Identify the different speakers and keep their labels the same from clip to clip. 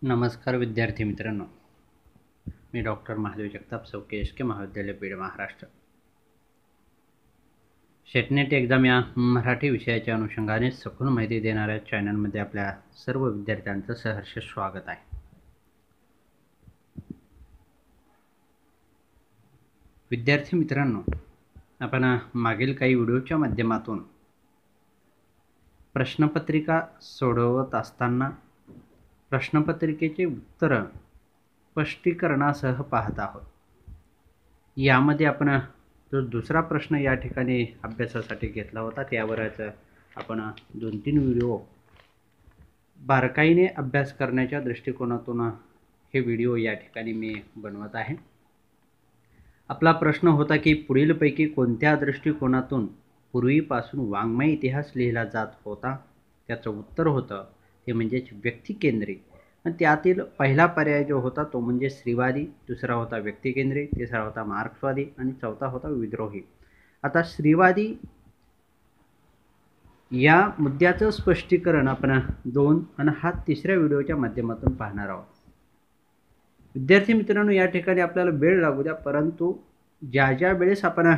Speaker 1: नमस्कार विद्यार्थी मित्रांनो, मी डॉक्टर महादेव जगताप, चौके एस.के. महाविद्यालय बीड, महाराष्ट्र. शेटनेट एक्झाम या मराठी विषयाच्या अनुषंगाने सखोल माहिती देणाऱ्या चॅनलमध्ये आपल्या सर्व विद्यार्थ्यांचं सहर्ष स्वागत आहे. विद्यार्थी मित्रांनो, आपण मागील काही व्हिडिओच्या माध्यमातून प्रश्नपत्रिका सोडवत असताना प्रश्नपत्रिकेचे उत्तर स्पष्टीकरणासह पाहत आहोत. यामध्ये आपण जो दुसरा प्रश्न या ठिकाणी अभ्यासासाठी घेतला होता त्यावरच आपण 2-3 व्हिडिओ बारकाईने अभ्यास करण्याच्या दृष्टिकोनातून हे व्हिडिओ या ठिकाणी मी बनवत आहे. आपला प्रश्न होता की पुढीलपैकी कोणत्या दृष्टिकोनातून पूर्वीपासून वाङ्मय इतिहास लिहिला जात होता. त्याचं उत्तर होतं ते म्हणजेच व्यक्तिकेंद्री. आणि त्यातील पहिला पर्याय जो होता तो म्हणजे स्त्रीवादी, दुसरा होता व्यक्तिकेंद्री, तिसरा होता मार्क्सवादी आणि चौथा होता विद्रोही. आता स्त्रीवादी या मुद्द्याचं स्पष्टीकरण आपण 2 आणि हा तिसऱ्या व्हिडिओच्या माध्यमातून पाहणार आहोत. विद्यार्थी मित्रांनो, या ठिकाणी आपल्याला वेळ लागू द्या, परंतु ज्या वेळेस आपण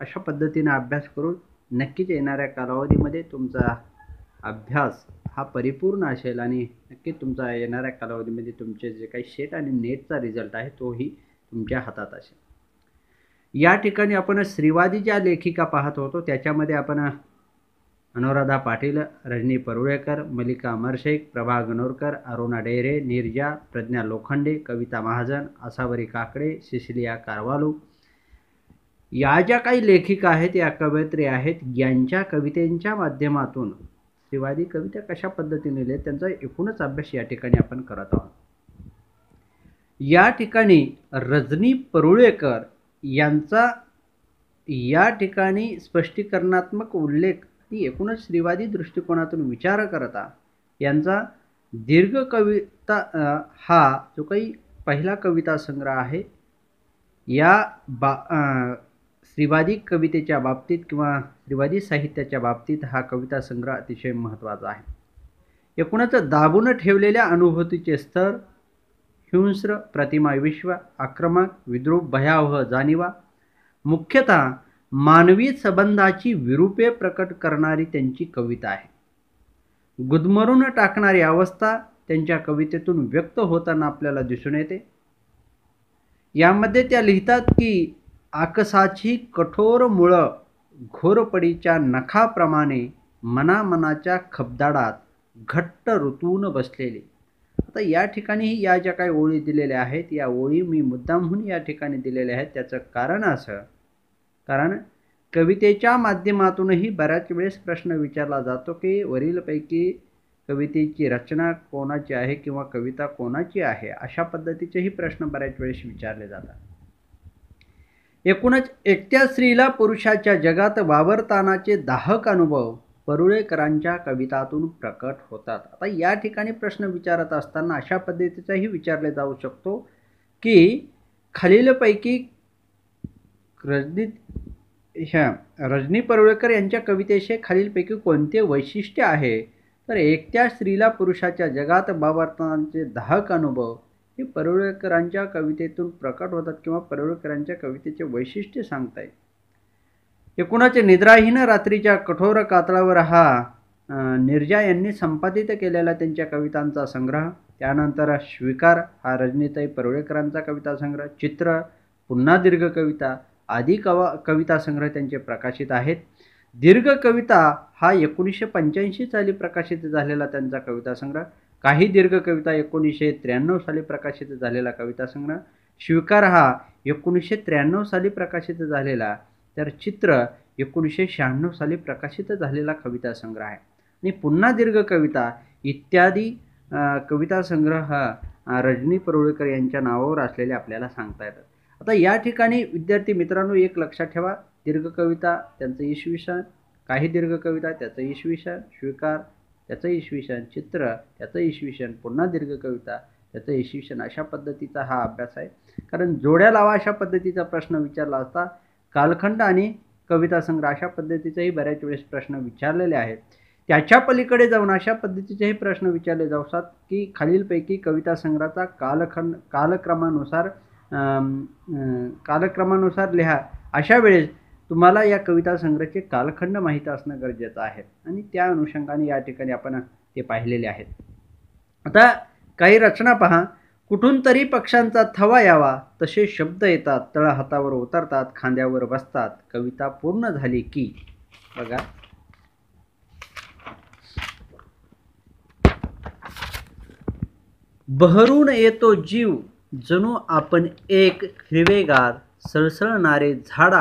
Speaker 1: अशा पद्धतीने अभ्यास करू नक्कीच येणाऱ्या कालावधीमध्ये तुमचा अभ्यास हा परिपूर्ण असेल आणि नक्की तुमचा येणाऱ्या कालावधीमध्ये तुमचे जे काही सेट आणि नेटचा रिझल्ट आहे तोही तुमच्या हातात असेल. या ठिकाणी आपण स्त्रीवादी ज्या लेखिका पाहत होतो त्याच्यामध्ये आपण अनुराधा पाटील, रजनी परुळेकर, मल्लिका अमरशेख, प्रभा गणोरकर, अरुणा डेरे, नीरजा, प्रज्ञा लोखंडे, कविता महाजन, आसावरी काकडे, सिसिलिया कारवालू या ज्या काही लेखिका आहेत, या कवयित्री आहेत, यांच्या कवितेच्या माध्यमातून स्त्रीवादी कविता कशा पद्धतीने लिहिल्या त्यांचा एकूणच अभ्यास या ठिकाणी आपण करत आहोत. या ठिकाणी रजनी परुळेकर यांचा या ठिकाणी स्पष्टीकरणात्मक उल्लेख ती एकूणच स्त्रीवादी दृष्टिकोनातून विचार करता यांचा दीर्घ कविता हा जो काही पहिला कविता संग्रह आहे या स्त्रीवादी कवितेच्या बाबतीत किंवा स्त्रीवादी साहित्याच्या बाबतीत हा कविता संग्रह अतिशय महत्त्वाचा आहे. एकूणच दाबून ठेवलेल्या अनुभूतीचे स्तर, हिंस्र प्रतिमा विश्व, आक्रमक विद्रूप भयावह जाणीवा, मुख्यतः मानवी संबंधाची विरूपे प्रकट करणारी त्यांची कविता आहे. गुदमरून टाकणारी अवस्था त्यांच्या कवितेतून व्यक्त होताना आपल्याला दिसून येते. यामध्ये त्या लिहितात की आकसाची कठोर मुळं घोरपडीच्या नखाप्रमाणे मनामनाच्या खबदाडात घट्ट ऋतून बसलेली. आता या ठिकाणी या ज्या काही ओळी दिलेल्या आहेत या ओळी मी मुद्दामहून या ठिकाणी दिलेल्या आहेत. त्याचं कारण असं, कारण कवितेच्या माध्यमातूनही बऱ्याच वेळेस प्रश्न विचारला जातो की वरीलपैकी कवितेची रचना कोणाची आहे किंवा कविता कोणाची आहे, अशा पद्धतीचेही प्रश्न बऱ्याच वेळेस विचारले जातात. एकूणच एकट्या स्त्रीला पुरुषाच्या जगात वावरतानाचे दाहक अनुभव परुळेकरांच्या कवितातून प्रकट होतात. आता या ठिकाणी प्रश्न विचारत असताना अशा पद्धतीचाही विचारले जाऊ शकतो की खालीलपैकी रजनी परुळेकर यांच्या कवितेचे खालीलपैकी कोणते वैशिष्ट्य आहे. तर एकट्या स्त्रीला पुरुषाच्या जगात वावरतानाचे दाहक अनुभव हे परुळेकरांच्या कवितेतून प्रकट होतात किंवा परुळेकरांच्या कवितेचे वैशिष्ट्य सांगतायत. एकूणच निद्राहीन रात्रीच्या कठोर कातळावर हा नीरजा यांनी संपादित केलेला त्यांच्या कवितांचा संग्रह. त्यानंतर स्वीकार हा रजनीताई परुळेकरांचा कविता संग्रह. चित्र, पुन्हा दीर्घ कविता आदी कविता संग्रह त्यांचे प्रकाशित आहेत. दीर्घ कविता हा 1985 साली प्रकाशित झालेला त्यांचा कविता संग्रह. काही दीर्घ कविता 1993 साली प्रकाशित झालेला कविता संग्रह. स्वीकार हा 1993 साली प्रकाशित झालेला, तर चित्र 1996 साली प्रकाशित झालेला कविता संग्रह आहे. आणि पुन्हा दीर्घ कविता इत्यादी कविता संग्रह रजनी परुळेकर यांच्या नावावर असलेले आपल्याला सांगता येतात. आता या ठिकाणी विद्यार्थी मित्रांनो एक लक्षात ठेवा, दीर्घ कविता त्यांचं इसवी सन, काही दीर्घ कविता त्याचं इसवी सन, स्वीकार त्याचं इसवी सन, चित्र त्याचं इसवी सन, पुन्हा दीर्घ कविता त्याचं इसवी सन, अशा पद्धतीचा हा अभ्यास आहे. कारण जोड्या लावा अशा पद्धतीचा प्रश्न विचारला असता. कालखंड आणि कविता संग्रह अशा पद्धतीचाही बऱ्याच वेळेस प्रश्न विचारलेले आहेत. त्याच्या पलीकडे जाऊन अशा पद्धतीचेही प्रश्न विचारले जातात की खालीलपैकी कविता संग्रहाचा कालक्रमानुसार लिहा। अशा वेळेस तुम्हाला या कविता संग्रहाचे कालखंड माहीत असणं गरजेचं आहे आणि त्या अनुषंगाने या ठिकाणी आपण ते पाहिलेले आहेत। आता काही रचना पहा। कुठून तरी पक्ष्यांचा थवा यावा, तसे शब्द येतात, तळ हातावर उतरतात, खांद्यावर बसतात, कविता पूर्ण झाली की। बघा, बहरून येतो जीव, जणू आपण एक हिरवेगार सळसळणारे झाड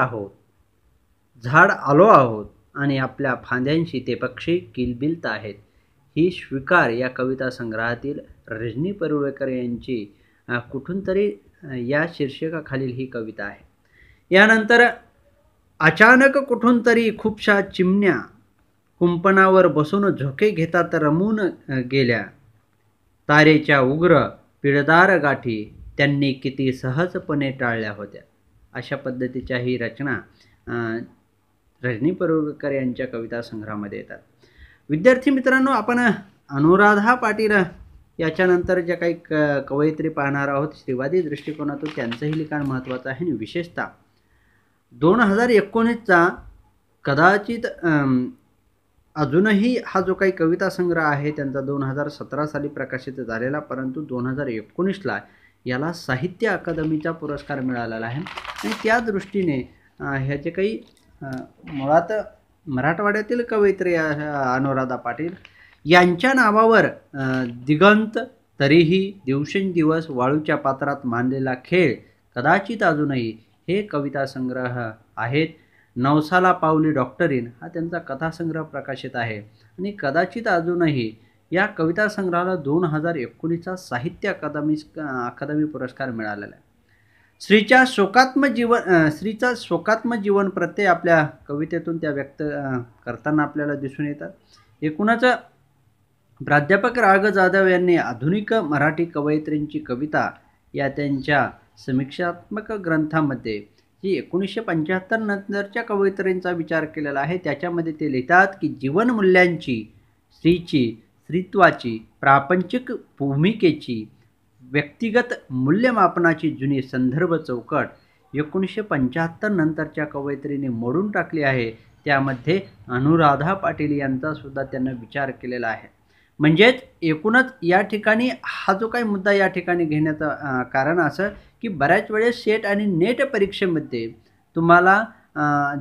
Speaker 1: आलो आहोत आणि आपल्या फांद्यांशी ते पक्षी किलबिलत आहेत। ही स्वीकार या कविता संग्रहातील रजनी परुळेकर यांची कुठून तरी या शीर्षकाखालील ही कविता आहे। यानंतर अचानक कुठून तरी खूपशा चिमण्या कुंपणावर बसून झोके घेतात रमून गेल्या, तारेच्या उग्र पिळदार गाठी त्यांनी किती सहजपणे टाळल्या होत्या। अशा पद्धतीच्या ही रचना रजनी परुळेकर यांच्या कविता संग्रहामध्ये येतात। विद्यार्थी मित्रांनो, आपण अनुराधा पाटील याच्यानंतर ज्या काही कवयित्री पाहणार आहोत स्त्रीवादी दृष्टिकोनातून, त्यांचंही लिखाण महत्त्वाचं आहे आणि विशेषतः 2019चा कदाचित अजूनही हा जो काही कविता संग्रह आहे त्यांचा 2017 साली प्रकाशित झालेला, परंतु 2019ला याला साहित्य अकादमीचा पुरस्कार मिळालेला आहे आणि त्या दृष्टीने ह्याचे काही मुळात मराठवाड्यातील कवयित्री अनुराधा पाटील यांच्या नावावर दिगंत, तरीही, दिवसेंदिवस, वाळूच्या पात्रात मांडलेला खेळ, कदाचित अजूनही हे कविता संग्रह आहेत। नवसाला पावली डॉक्टरीन हा त्यांचा कथासंग्रह प्रकाशित आहे आणि कदाचित अजूनही या कविता संग्रहाला 2019चा साहित्य अकादमी पुरस्कार मिळालेला आहे। स्त्रीचा शोकात्म जीवन प्रत्यय आपल्या कवितेतून त्या व्यक्त करताना आपल्याला दिसून येतात। एकूणच प्राध्यापक राग जाधव यांनी आधुनिक मराठी कवयित्रींची कविता या त्यांच्या समीक्षात्मक ग्रंथामध्ये जी 1975 नंतरच्या कवयित्रींचा विचार केलेला आहे, त्याच्यामध्ये ते लिहितात की जीवनमूल्यांची, स्त्रीची, स्त्रीत्वाची, प्रापंचिक भूमिकेची, व्यक्तिगत मूल्यमापनाची जुनी संदर्भ चौकट 1975 नंतरच्या कवयित्रीने मोडून टाकली आहे। त्यामध्ये अनुराधा पाटील यांचा सुद्धा त्यांना विचार केलेला आहे। म्हणजेच एकूणच या ठिकाणी हा जो काही मुद्दा या ठिकाणी घेण्याचं कारण असं की बऱ्याच वेळेस सेट आणि नेट परीक्षेमध्ये तुम्हाला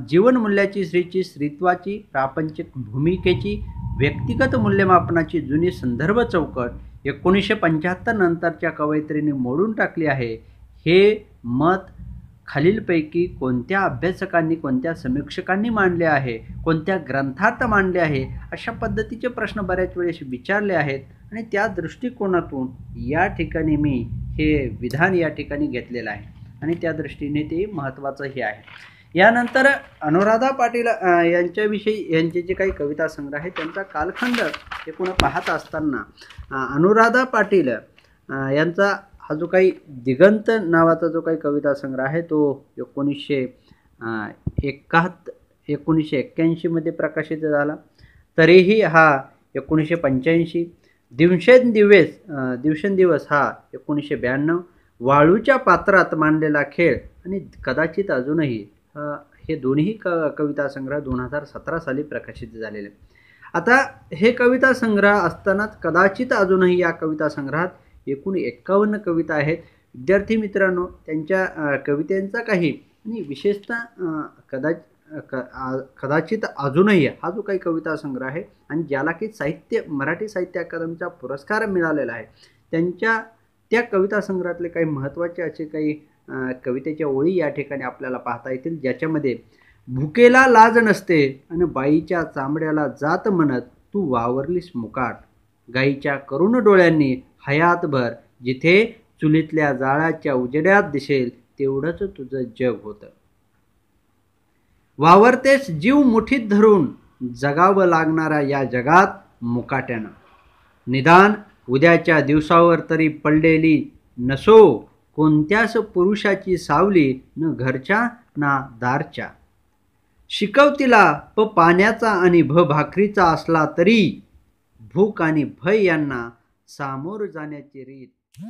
Speaker 1: जीवनमूल्याची, स्त्रीची, स्त्रीत्वाची, प्रापंचिक भूमिकेची, व्यक्तिगत मूल्यमापनाची जुनी संदर्भ चौकट 1975 नंतरच्या कवयित्रीने मोडून टाकली आहे। हे मत खालीलपैकी कोणत्या अभ्यासकांनी, कोणत्या समीक्षकांनी मांडले आहे, कोणत्या ग्रंथात मांडले आहे, अशा पद्धतीचे प्रश्न बऱ्याच वेळेस विचारले आहेत आणि त्या दृष्टिकोनातून या ठिकाणी मी हे विधान या ठिकाणी घेतलेलं आहे आणि त्या दृष्टीने ते महत्त्वाचंही आहे। यानंतर अनुराधा पाटील यांचे जे काही कविता संग्रह आहे त्यांचा कालखंड एकूण पाहत असताना अनुराधा पाटील यांचा हा जो काही दिगंत नावाचा जो काही कविता संग्रह आहे तो 1981 मध्ये प्रकाशित झाला। तरीही हा 1985, दिवसेंदिवस हा 1992, वाळूच्या पात्रात मांडलेला खेळ आणि कदाचित अजूनही हे दोन्ही कविता संग्रह 2017 साली प्रकाशित झालेले। आता हे कविता संग्रह असतानाच कदाचित अजूनही या कविता संग्रहात एकूण 51 कविता आहेत। विद्यार्थी मित्रांनो, त्यांच्या कवितांचा काही आणि विशेषतः कदाचित अजूनही हा जो काही कविता संग्रह आहे आणि ज्याला की मराठी साहित्य अकादमीचा पुरस्कार मिळालेला आहे, त्या कविता संग्रहातले काही महत्त्वाचे असे काही कवितेच्या ओळी या ठिकाणी आपल्याला पाहता येतील, ज्याच्यामध्ये भुकेला लाज नसते आणि बाईच्या चांबड्याला जात म्हणत तू वावरलीस मुकाट, गाईच्या करुण डोळ्यांनी हयातभर जिथे चुलीतल्या जाळाच्या उजेड्यात दिसेल तेवढंच तुझं जग होतं, वावरतेस जीव मुठीत धरून जगावं लागणारा या जगात मुकाट्यानं, निदान उद्याच्या दिवसावर तरी पडलेली नसो कोणत्याच पुरुषाची सावली, न घरच्या ना दारच्या, शिकवतीला प पाण्याचा आणि भ भाकरीचा असला तरी भूक आणि भय यांना सामोर जाण्याची रीत